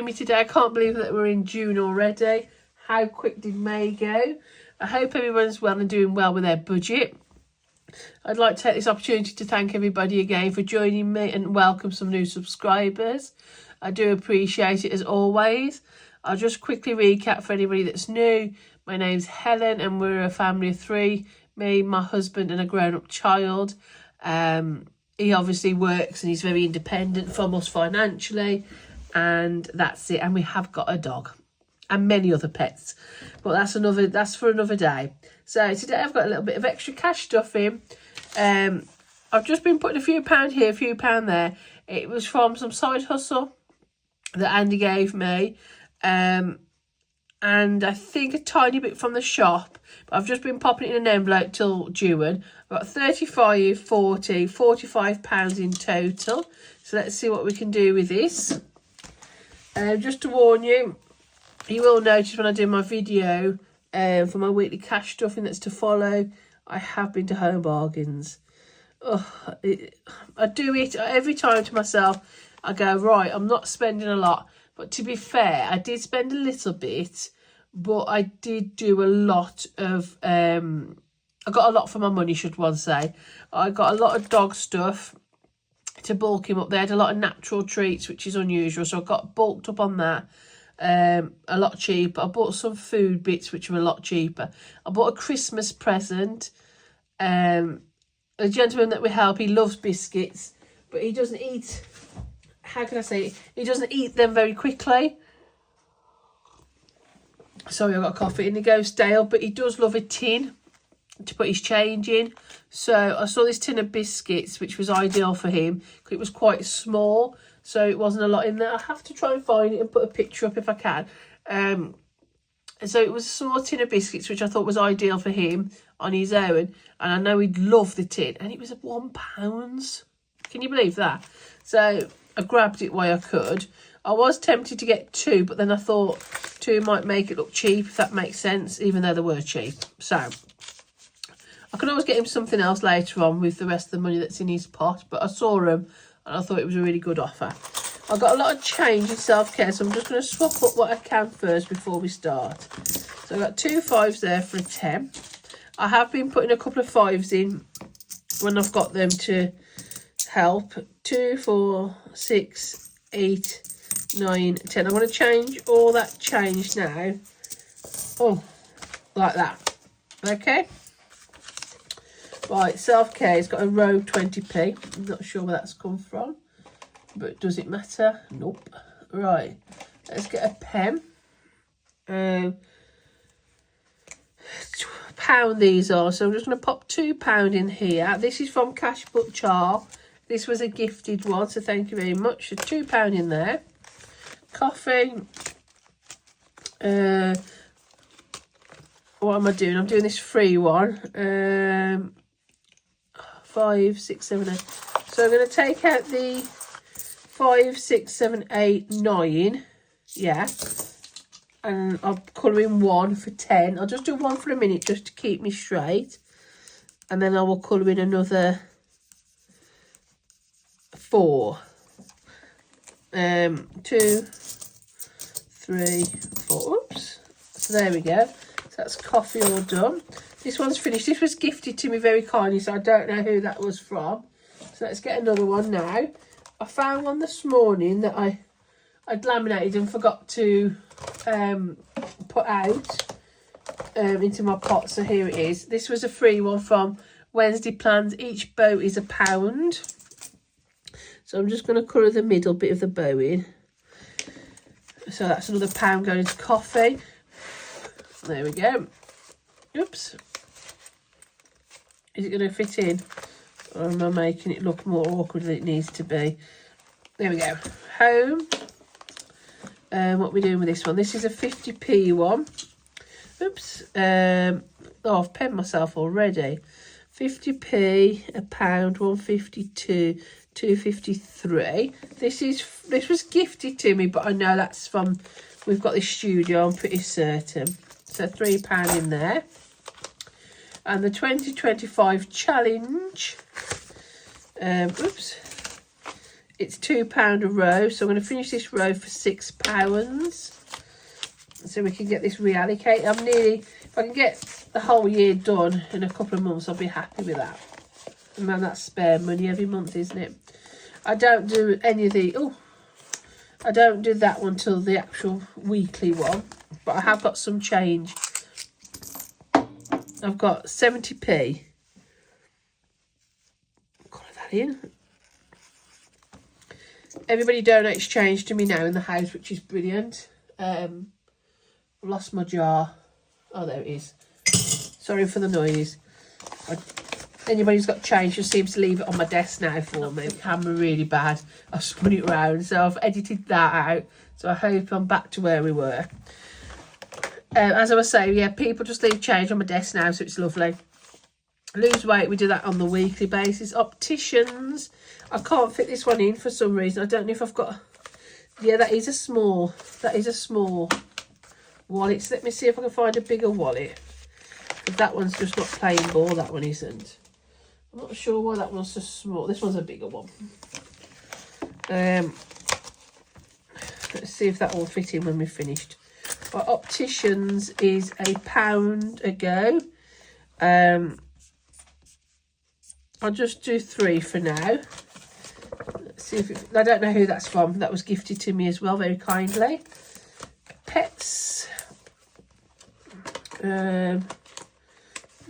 joining me today. I can't believe that we're in June already. How quick did May go? I hope everyone's well and doing well with their budget. I'd like to take this opportunity to thank everybody again for joining me and welcome some new subscribers. I do appreciate it as always. I'll just quickly recap for anybody that's new. My name's Helen and we're a family of 3. Me, my husband and a grown-up child. He obviously works and he's very independent from us financially. And that's it. And we have got a dog and many other pets. But that's for another day. So today I've got a little bit of extra cash stuff in. I've just been putting a few pound here, a few pound there. It was from some side hustle that Andy gave me. And I think a tiny bit from the shop. But I've just been popping it in an envelope till June. I've got 35, 40, 45 pounds in total. So let's see what we can do with this. Just to warn you, you will notice when I do my video for my weekly cash stuffing that's to follow, I have been to Home Bargains. I do it every time to myself. I go, right, I'm not spending a lot. But to be fair, I did spend a little bit, but I did do a lot of, I got a lot for my money, should one say. I got a lot of dog stuff to bulk him up. They had a lot of natural treats, which is unusual, so I got bulked up on that. A lot cheaper. I bought some food bits which were a lot cheaper. I bought a Christmas present. A gentleman that we help, he loves biscuits, but he doesn't eat, how can I say it? He doesn't eat them very quickly. Sorry, I got coffee and it goes stale, but he does love a tin to put his change in. So I saw this tin of biscuits, which was ideal for him because it was quite small, so it wasn't a lot in there. I have to try and find it and put a picture up if I can. And so it was a small tin of biscuits, which I thought was ideal for him on his own, and I know he'd love the tin, and it was at £1. Can you believe that? So I grabbed it while I could. I was tempted to get 2, but then I thought 2 might make it look cheap, if that makes sense, even though they were cheap. So I could always get him something else later on with the rest of the money that's in his pot, but I saw him and I thought it was a really good offer. I've got a lot of change in self-care, so I'm just going to swap up what I can first before we start. So I've got 2 5s there for a 10. I have been putting a couple of 5s in when I've got them to help. 2, 4, 6, 8, 9, 10. I'm going to change all that change now. Oh, like that. Okay. Right, self-care has got a row 20p. I'm not sure where that's come from, but does it matter? Nope. Right, let's get a pen. Pound these are, so I'm just going to pop £2 in here. This is from Cash Book Char. This was a gifted one, so thank you very much. So £2 in there. Coffee. What am I doing? I'm doing this free one. 5, 6, 7, 8. So I'm going to take out the 5, 6, 7, 8, 9. Yeah. And I'll colour in 1 for 10. I'll just do 1 for a minute just to keep me straight. And then I will colour in another 4. 2, 3, 4. Oops. So there we go. So that's coffee all done. This one's finished. This was gifted to me very kindly, so I don't know who that was from. So let's get another one now. I found one this morning that I'd laminated and forgot to put out into my pot. So here it is. This was a free one from Wednesday Plans. Each bow is £1. So I'm just going to colour the middle bit of the bow in. So that's another £1 going into coffee. There we go. Oops. Is it going to fit in? Or am I making it look more awkward than it needs to be? There we go. Home. What are we doing with this one? This is a 50p one. Oops. Oh, I've penned myself already. 50p, £1, 152, 253. This was gifted to me, but I know that's from, we've got this studio, I'm pretty certain. So £3 in there. And the 2025 challenge, oops, It's £2 a row, so I'm going to finish this row for £6, so we can get this reallocated. I'm nearly, if I can get the whole year done in a couple of months, I'll be happy with that. And man, that's spare money every month, isn't it? I don't do any of the, I don't do that one till the actual weekly one, but I have got some change. I've got 70p. Colour that in. Everybody donates change to me now in the house, which is brilliant. I've lost my jar. Oh, there it is. Sorry for the noise. Anybody's got change just seems to leave it on my desk now for me. The camera really bad. I've spun it round, so I've edited that out. So I hope I'm back to where we were. As I was saying, yeah, people just leave change on my desk now, so it's lovely. Lose weight, we do that on the weekly basis. Opticians, I can't fit this one in for some reason. I don't know if I've got... Yeah, that is a small wallet. So let me see if I can find a bigger wallet. Because that one's just not plain ball, that one isn't. I'm not sure why that one's so small. This one's a bigger one. Let's see if that will fit in when we're finished. Well, Opticians is £1 a go. I'll just do 3 for now. Let's see if I don't know who that's from. That was gifted to me as well, very kindly. Pets. I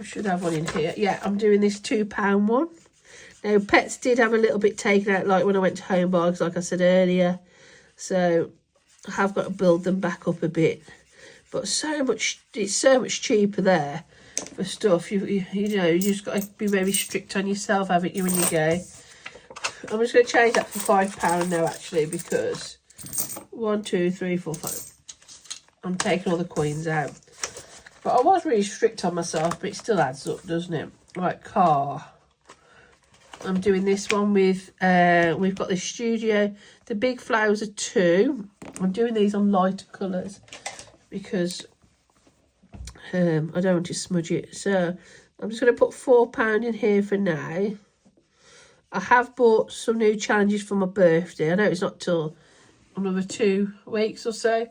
should have one in here. Yeah, I'm doing this £2 one. Now, Pets did have a little bit taken out, like when I went to Home Bargains, like I said earlier. So I have got to build them back up a bit. But it's so much cheaper there for stuff. You know, you just got to be very strict on yourself, haven't you, when you go. I'm just going to change that for £5 now, actually, because 1, 2, 3, 4, 5. I'm taking all the coins out. But I was really strict on myself, but it still adds up, doesn't it? Right, car. I'm doing this one with, we've got the Studio. The big flowers are 2. I'm doing these on lighter colours because I don't want to smudge it. So I'm just going to put £4 in here for now. I have bought some new challenges for my birthday. I know it's not till another 2 weeks or so,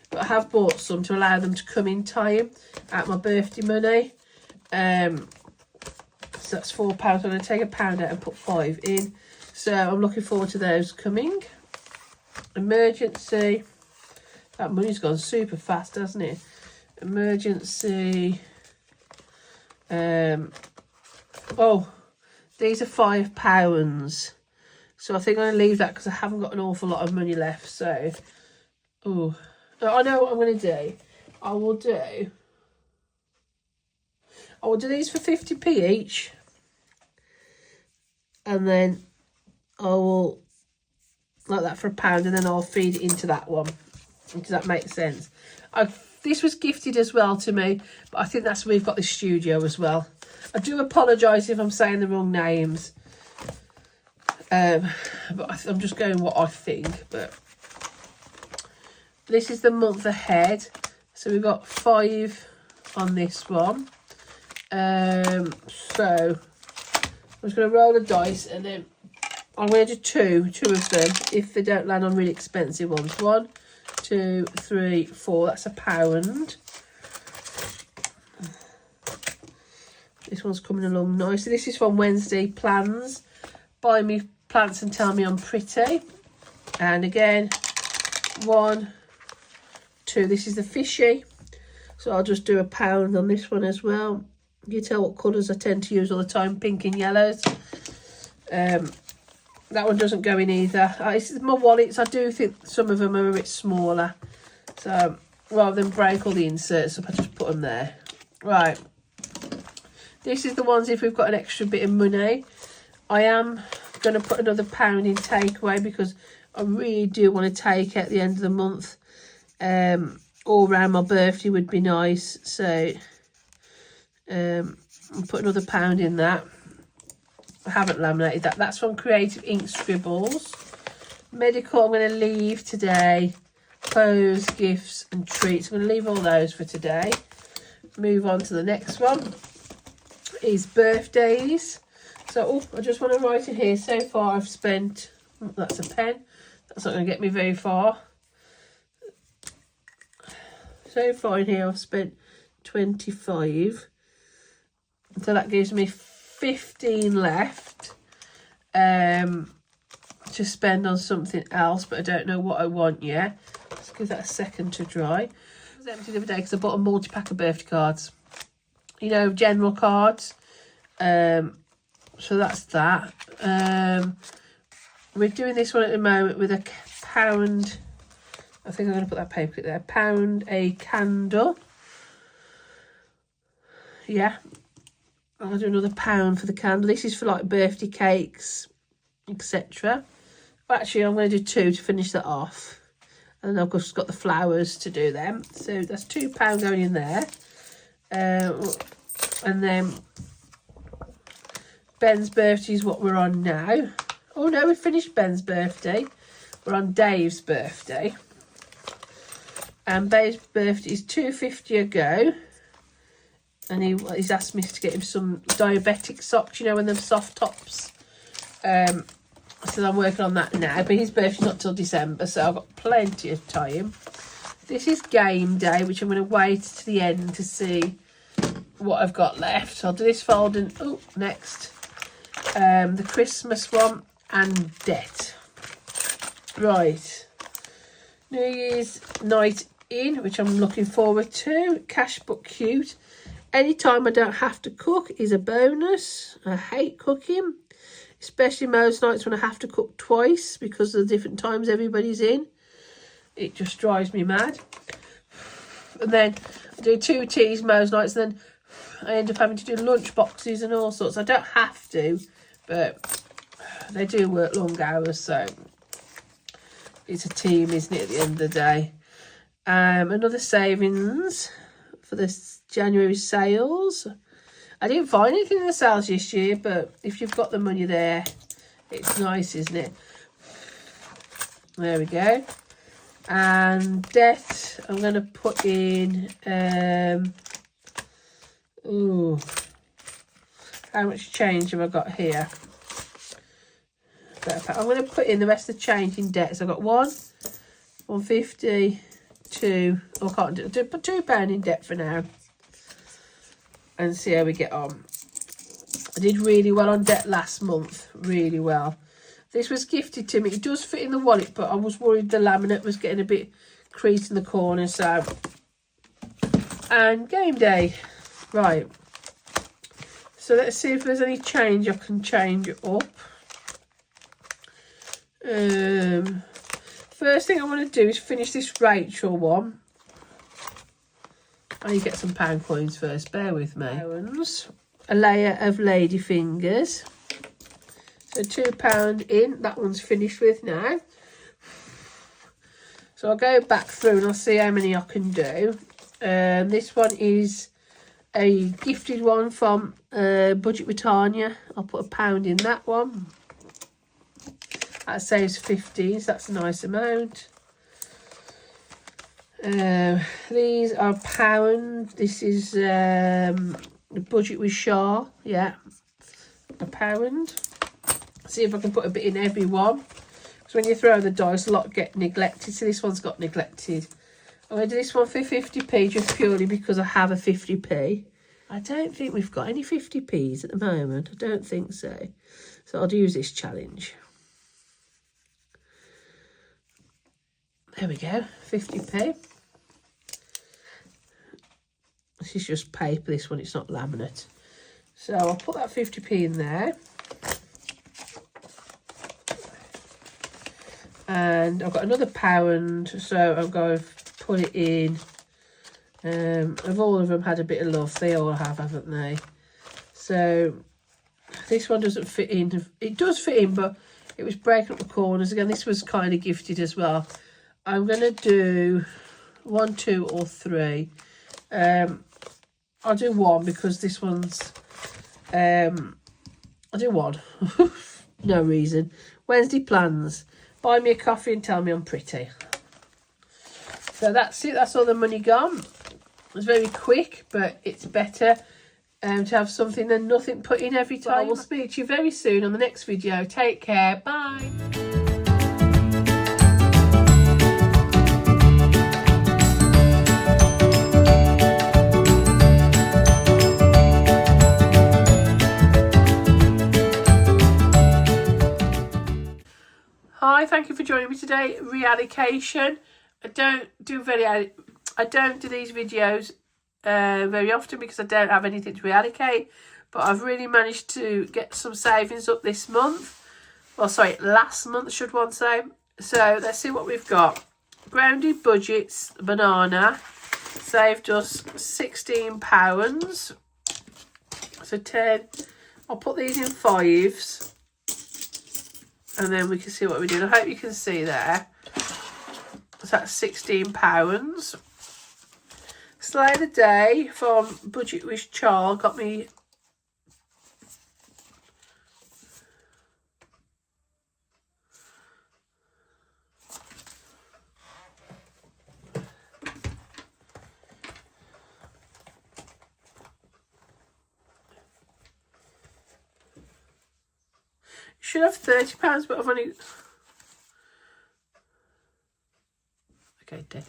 but I have bought some to allow them to come in time at my birthday money. So that's £4. I'm going to take £1 out and put 5 in. So I'm looking forward to those coming. Emergency. That money's gone super fast, hasn't it? Emergency. Oh, these are £5. So I think I'm going to leave that because I haven't got an awful lot of money left. So, oh, I know what I'm going to do. I will do these for 50p each. And then I will, like that for £1, and then I'll feed it into that one. Does that make sense? This was gifted as well to me, but I think that's where we've got the Studio as well. I do apologise if I'm saying the wrong names. But I'm just going what I think. But this is the month ahead. So we've got 5 on this one. So I'm just going to roll the dice, and then I'm going to do two of them if they don't land on really expensive ones. 1, 2, 3, 4. That's £1. This one's coming along nicely. This is from Wednesday Plans. Buy me plants and tell me I'm pretty. And again, 1, 2. This is the fishy. So I'll just do £1 on this one as well. You tell what colours I tend to use all the time, pink and yellows. That one doesn't go in either. It's my wallets. I do think some of them are a bit smaller. So rather than break all the inserts up, I just put them there. Right. This is the ones if we've got an extra bit of money. I am going to put another £1 in takeaway because I really do want to take it at the end of the month. All around my birthday would be nice. So I'll put another £1 in that. I haven't laminated that. That's from Creative Ink Scribbles. Medical I'm going to leave today. Clothes, gifts and treats. I'm going to leave all those for today. Move on to the next one. Is birthdays. So I just want to write it here. So far I've spent That's a pen. That's not going to get me very far. So far in here I've spent 25. So that gives me 15 left to spend on something else, but I don't know what I want yet. Let's give that a second to dry. It was empty the other day because I bought a multi-pack of birthday cards. You know, general cards. So that's that. We're doing this one at the moment with a pound. I think I'm going to put that paper clip there. Pound a candle. Yeah. I'll do another pound for the candle. This is for like birthday cakes, etc. But actually, I'm going to do 2 to finish that off. And then I've just got the flowers to do them. So that's £2 going in there. And then Ben's birthday is what we're on now. Oh no, we finished Ben's birthday. We're on Dave's birthday. And Dave's birthday is £2.50 a go. And he's asked me to get him some diabetic socks, you know, when they're soft tops. So I'm working on that now. But his birthday's not till December, so I've got plenty of time. This is game day, which I'm going to wait to the end to see what I've got left. I'll do this folding. Oh, next. The Christmas one and debt. Right. New Year's night in, which I'm looking forward to. Cash but cute. Anytime I don't have to cook is a bonus. I hate cooking, especially most nights when I have to cook twice because of the different times everybody's in. It just drives me mad. And then I do 2 teas most nights, and then I end up having to do lunch boxes and all sorts. I don't have to, but they do work long hours, so it's a team, isn't it, at the end of the day. Another savings for this January sales. I didn't find anything in the sales this year, but if you've got the money there, it's nice, isn't it? There we go. And debt, I'm going to put in, ooh, how much change have I got here? I'm going to put in the rest of the change in debt. So I've got 150, 2, I can't do, put £2 in debt for now. And see how we get on. I did really well on debt last month, really well. This was gifted to me. It does fit in the wallet, but I was worried the laminate was getting a bit creased in the corner, so. And game day. Right. So let's see if there's any change I can change it up. First thing I want to do is finish this Rachel one. I need to get some pound coins first, bear with me. A layer of lady fingers. So £2 in, that one's finished with now. So I'll go back through and I'll see how many I can do. This one is a gifted one from Budget with Tanya. I'll put £1 in that one. That saves 15, so that's a nice amount. These are £1. This is the Budget with Shah. Yeah, £1. See if I can put a bit in every one. Because when you throw the dice, a lot get neglected. So this one's got neglected. I'm going to do this one for 50p just purely because I have a 50p. I don't think we've got any 50p's at the moment. I don't think so. So I'll use this challenge. There we go, 50p. This is just paper, this one, it's not laminate. So I'll put that 50p in there. And I've got another £1, so I'm going to put it in. Of all of them had a bit of love, they all have, haven't they? So this one doesn't fit in. It does fit in, but it was breaking up the corners. Again, this was kind of gifted as well. I'm going to do 1, 2 or 3. I'll do 1 because this one's... I'll do 1. No reason. Wednesday plans. Buy me a coffee and tell me I'm pretty. So that's it. That's all the money gone. It was very quick, but it's better to have something than nothing put in every time. I will speak to you very soon on the next video. Take care. Bye. thank you for joining me today. Reallocation. I don't do these videos very often because I don't have anything to reallocate, but I've really managed to get some savings up this month. Well, sorry, last month should one say. So let's see what we've got. Grounded Budgets banana saved us £16. So 10. I'll put these in 5s, and then we can see what we're doing. I hope you can see there. So that's £16. Slay the Day from Budget with Charles got me should have £30, but I've only dead.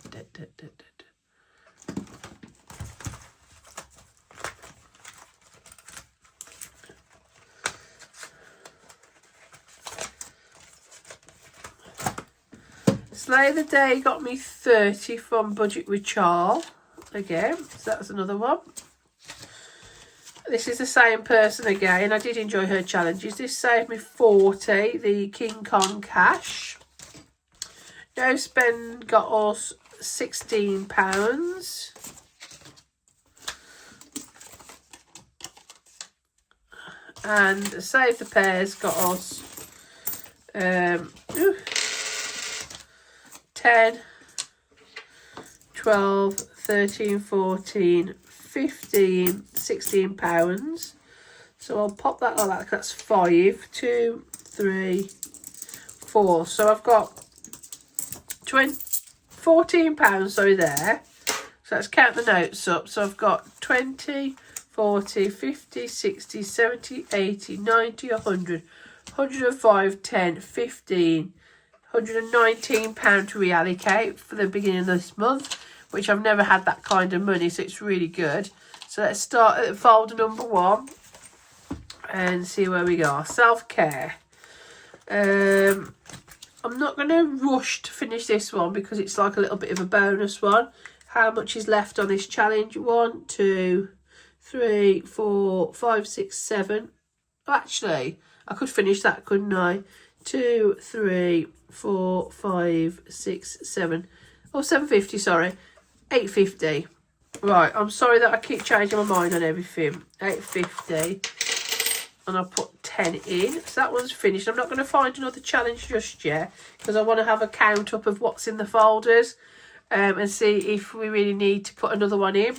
Slay the Day got me 30 from Budget with Charles again, so that's another one. This is the same person again. I did enjoy her challenges. This saved me 40, the King Kong cash. No Spend got us £16. And Save the Pairs got us 10, 12, 13, 14, 15, £16. So I'll pop that like that. That's 5, 2, 3, 4. So I've got £14, sorry, there. So let's count the notes up. So I've got 20, 40, 50, 60, 70, 80, 90, 100, 105, 10, 15, £119 to reallocate for the beginning of this month, which I've never had that kind of money, so it's really good. So let's start at folder number 1 and see where we go. Self-care. I'm not going to rush to finish this one because it's like a little bit of a bonus one. How much is left on this challenge? 1, 2, 3, 4, 5, 6, 7. Oh, actually, I could finish that, couldn't I? 2, 3, 4, 5, 6, 7. Oh, 750, sorry. 850. Right, I'm sorry that I keep changing my mind on everything. 850. And I'll put 10 in. So that one's finished. I'm not going to find another challenge just yet because I want to have a count up of what's in the folders and see if we really need to put another one in.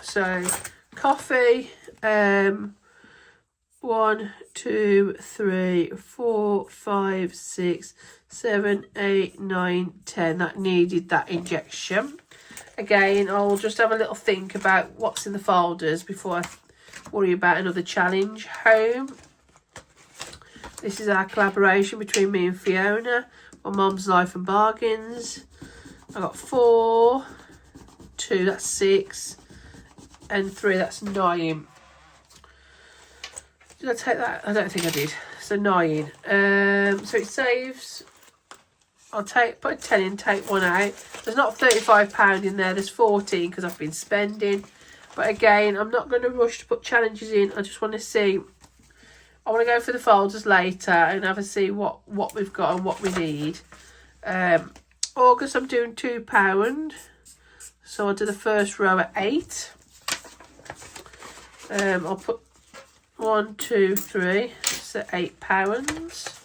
So, coffee. 1, 2, 3, 4, 5, 6, 7, 8, 9, 10. That needed that injection. Again, I'll just have a little think about what's in the folders before I worry about another challenge. Home. This is our collaboration between me and Fiona on Mum's Life and Bargains. I got 4, 2, that's 6, and 3, that's 9. Did I take that? I don't think I did. So 9. So it saves. I'll put a 10 in, take 1 out. There's not £35 in there. There's 14 because I've been spending. But again, I'm not going to rush to put challenges in. I just want to see. I want to go for the folders later and have a see what we've got and what we need. August, I'm doing £2. So I'll do the first row at 8. I'll put 1, 2, 3. So £8.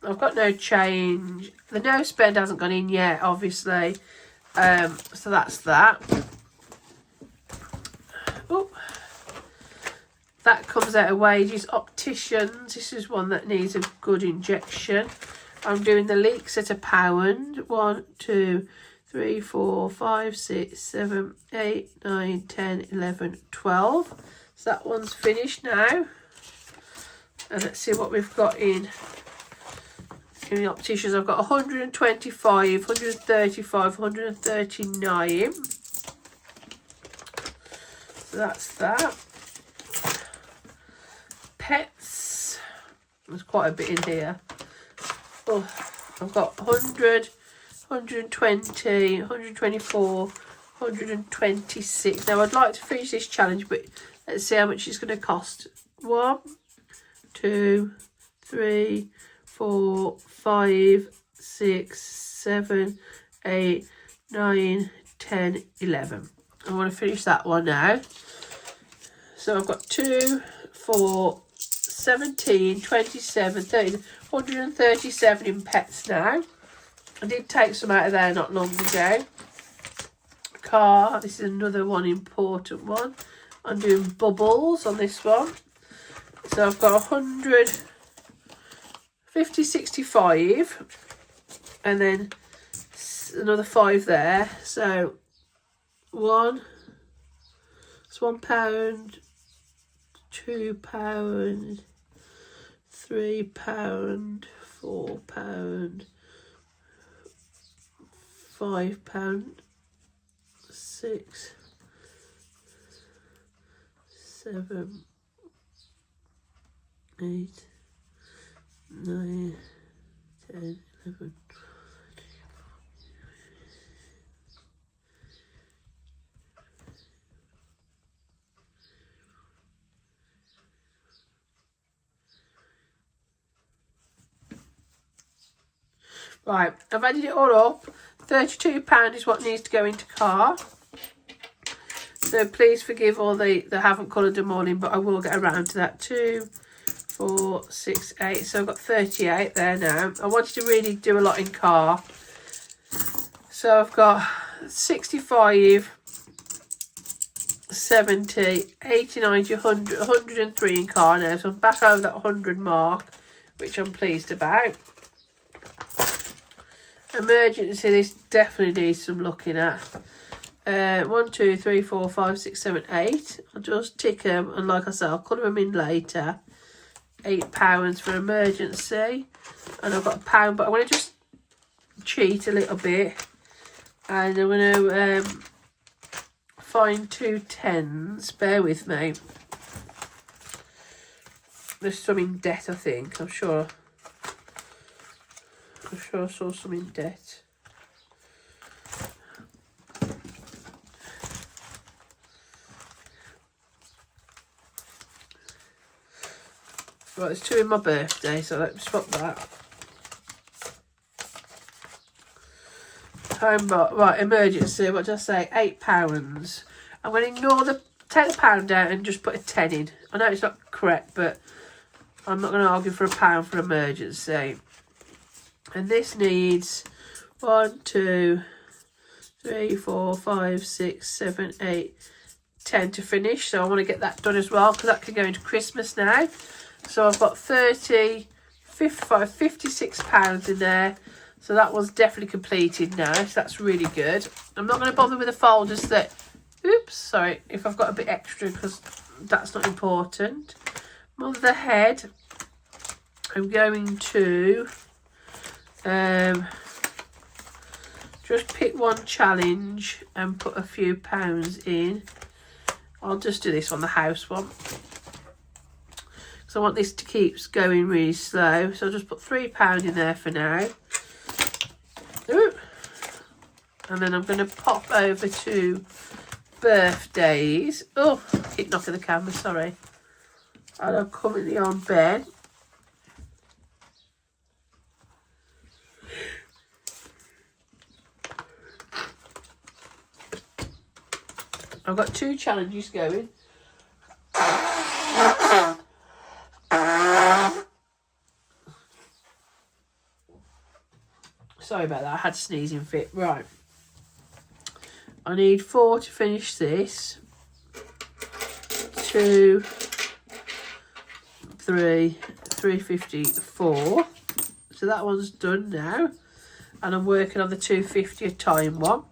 I've got no change. The no spend hasn't gone in yet, obviously. So that's that. Ooh. That comes out of wages. Opticians. This is one that needs a good injection. I'm doing the leeks at £1. 1, 2, 3, 4, 5, 6, 7, 8, 9, 10, 11, 12. So that one's finished now. And let's see what we've got in the opticians. I've got 125, 135, 139. So that's that. Pets. There's quite a bit in here. Oh, I've got 100, 120, 124, 126. Now I'd like to finish this challenge, but let's see how much it's going to cost. 1, 2, 3, 4, 5, 6, 7, 8, 9, 10, 11. I want to finish that one now. So I've got 2, 4, 17, 27, 30, 137 in pets now. I did take some out of there not long ago. Car, this is another one important one. I'm doing bubbles on this one. So I've got 100, 50, 65, and then another 5 there. So it's £1, £2, £3, £4, £5, 6, 7, 8, 9, 10, 11. Right, I've added it all up. £32 is what needs to go into car. So please forgive all they haven't coloured them all in, but I will get around to that. 2, 4, 6, 8. So I've got 38 there now. I wanted to really do a lot in car. So I've got 65, 70, 80, 90, 100, 103 in car now. So I'm back over that 100 mark, which I'm pleased about. Emergency, this definitely needs some looking at. 1, 2, 3, 4, 5, 6, 7, 8. I'll just tick them, and like I said, I'll colour them in later. £8 for emergency, and I've got £1, but I want to just cheat a little bit, and I'm going to find 2 10s. Bear with me. There's some in debt, I think. I'm sure I saw some in debt. Right, there's 2 in my birthday, so let's swap that. Home bar, right, emergency, what did I say? £8. I'm going to ignore the £10 out and just put a 10 in. I know it's not correct, but I'm not going to argue for £1 for emergency. And this needs 1, 2, 3, 4, 5, 6, 7, 8, 10 to finish. So I want to get that done as well, because that can go into Christmas now. So I've got 30, 55, £56 in there. So that one's definitely completed now. So that's really good. I'm not going to bother with the folders that... Oops, sorry. If I've got a bit extra, because that's not important. Mother head. I'm going to... just pick one challenge and put a few pounds in. I'll just do this on the house one, because I want this to keep going really slow. So I'll just put £3 in there for now. Ooh. And then I'm going to pop over to birthdays. Oh, keep knocking the camera, sorry. And I'm currently on bed. I've got 2 challenges going. Sorry about that, I had a sneezing fit. Right. I need 4 to finish this. 2, 3, 354. So that one's done now. And I'm working on the 250 a time one.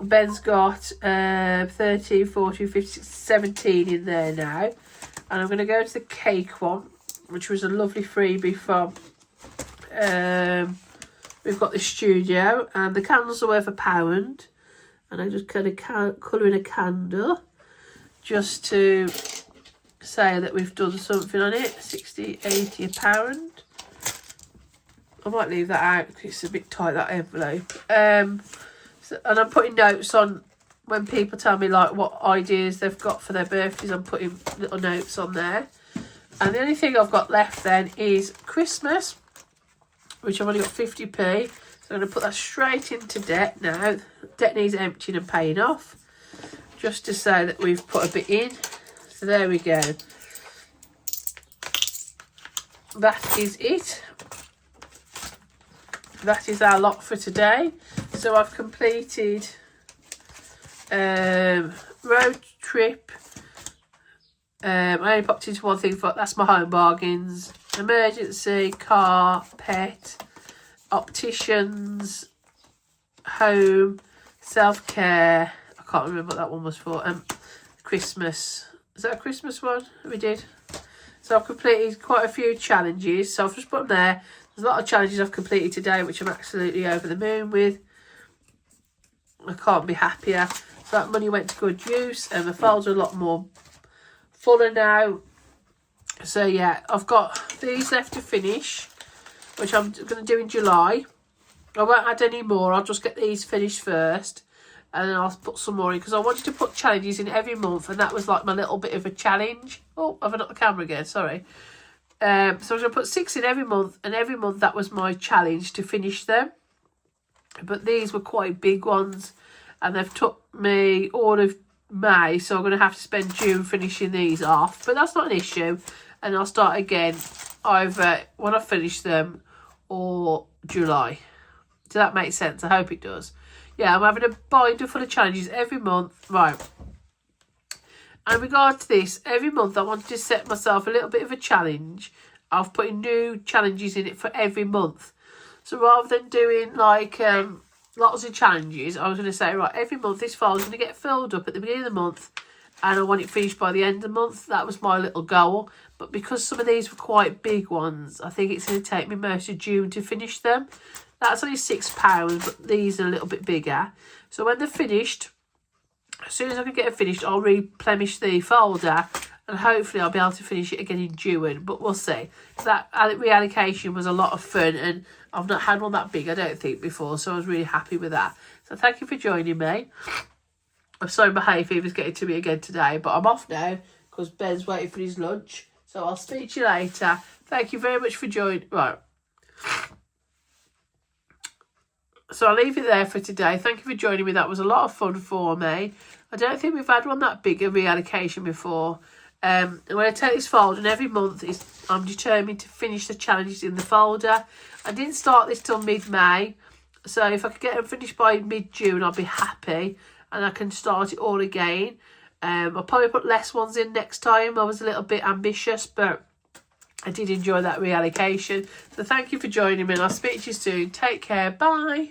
Ben's got 13, 14, 15, 17 in there now. And I'm going to go to the cake one, which was a lovely freebie from... we've got the studio, and the candles are worth £1. And I just kind of colour in a candle just to say that we've done something on it. 60, 80, £1. I might leave that out because it's a bit tight, that envelope. And I'm putting notes on when people tell me like what ideas they've got for their birthdays. I'm putting little notes on there. And the only thing I've got left then is Christmas, which I've only got 50p. So I'm going to put that straight into debt now. Debt needs emptying and paying off, just to say that we've put a bit in. So there we go. That is it. That is our lot for today. So I've completed road trip. I only popped into one thing, for that's my home bargains. Emergency, car, pet, opticians, home, self-care. I can't remember what that one was for. Christmas. Is that a Christmas one we did? So I've completed quite a few challenges. So I've just put them there. There's a lot of challenges I've completed today, which I'm absolutely over the moon with. I can't be happier. So that money went to good use, and the files are a lot more fuller now. So yeah, I've got these left to finish, which I'm going to do in July. I won't add any more. I'll just get these finished first, and then I'll put some more in, because I wanted to put challenges in every month, and that was like my little bit of a challenge. Oh, I've not the camera again, sorry. So I was going to put 6 in every month, and every month that was my challenge to finish them. But these were quite big ones, and they've took me all of May, so I'm going to have to spend June finishing these off. But that's not an issue, and I'll start again either when I finish them or July. Does that make sense? I hope it does. Yeah, I'm having a binder full of challenges every month. Right. And in regard to this, every month I wanted to set myself a little bit of a challenge. I've put in new challenges in it for every month. So rather than doing like lots of challenges, I was going to say, right, every month this file is going to get filled up at the beginning of the month, and I want it finished by the end of the month. That was my little goal. But because some of these were quite big ones, I think it's going to take me most of June to finish them. That's only £6, but these are a little bit bigger. So when they're finished, as soon as I can get it finished, I'll replenish the folder, and hopefully I'll be able to finish it again in June. But we'll see. That reallocation was a lot of fun, and I've not had one that big, I don't think, before. So I was really happy with that. So thank you for joining me. I'm sorry my hay fever's getting to me again today, but I'm off now because Ben's waiting for his lunch. So I'll speak to you later. Thank you very much for joining. Right. So I'll leave it there for today. Thank you for joining me. That was a lot of fun for me. I don't think we've had one that big a reallocation before. And when I take this folder, and every month I'm determined to finish the challenges in the folder. I didn't start this till mid-May. So if I could get them finished by mid-June, I'll be happy. And I can start it all again. I'll probably put less ones in next time. I was a little bit ambitious, but I did enjoy that reallocation. So thank you for joining me, and I'll speak to you soon. Take care. Bye.